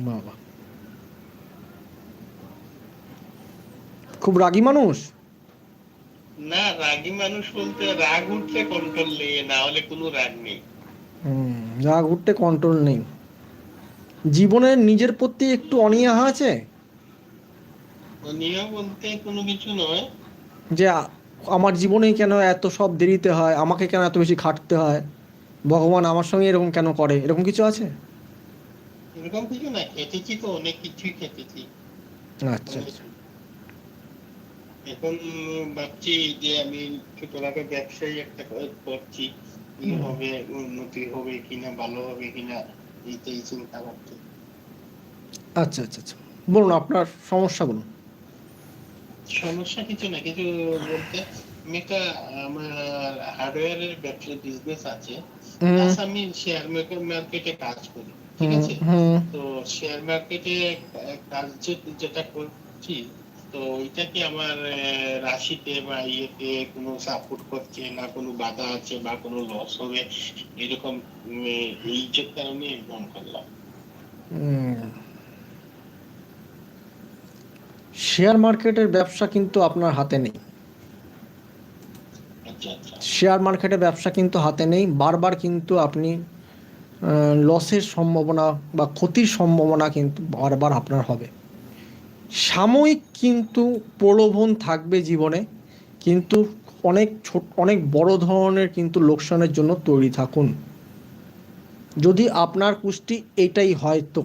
বাবা, খুব রাগী মানুষ? না, রাগী মানুষ বলতে রাগ উঠলে কন্ট্রোল নেই, না হলে কোনো রাগ নেই। রাগ উঠতে কন্ট্রোল নেই। জীবনের নিজের প্রতি একটু অনীহা আছে? নিয়ম বলতে কোনো কিছু নয়। যে আমার জীবনেই কেন এত সব দেরিতে হয়, আমাকে কেন এত বেশি খাটতে হয়, ভগবান আমার সঙ্গে এরকম কেন করে, এরকম কিছু আছে? এরকম কিছু না, খেটেছি তো, অনেক কিছুই খেটেছি। আচ্ছা মানে আচ্ছা। এখন ভাবছি যে আমি ছোটখাটো ব্যবসায়ী একটা করছি, কি হবে, উন্নতি হবে কিনা, ভালো হবে কিনা, এইটাই চিন্তা করছি। আচ্ছা আচ্ছা আচ্ছা, বলুন আপনার সমস্যা বলুন। সমস্যা কিছু না, কিছু বলতে আমি একটা, আমার হার্ডওয়্যারের ব্যবসা বিজনেস আছে, হুম প্লাস আমি শেয়ার মার্কেটে কাজ করি, ঠিক হুম আছে। হুম তো শেয়ার মার্কেটে কাজ যেটা করছি, তো এটা কি আমার রাশিতে বা ইয়েতে কোনো সাপোর্ট করছে না, কোনো বাধা আছে বা কোনো লস হবে এরকম, এই যে কারণে ফোন করলাম। শেয়ার মার্কেটের ব্যবসা কিন্তু আপনার হাতে নেই। আচ্ছা আচ্ছা। শেয়ার মার্কেটের ব্যবসা কিন্তু হাতে নেই, বারবার কিন্তু আপনি লসের সম্ভাবনা বা ক্ষতির সম্ভাবনা কিন্তু বারবার আপনার হবে। সাময়িক কিন্তু প্রলোভন থাকবে জীবনে, কিন্তু অনেক বড় ধরনের কিন্তু লোকসানের জন্য তৈরি থাকুন। যদি আপনার কুষ্টি এটাই হয় তো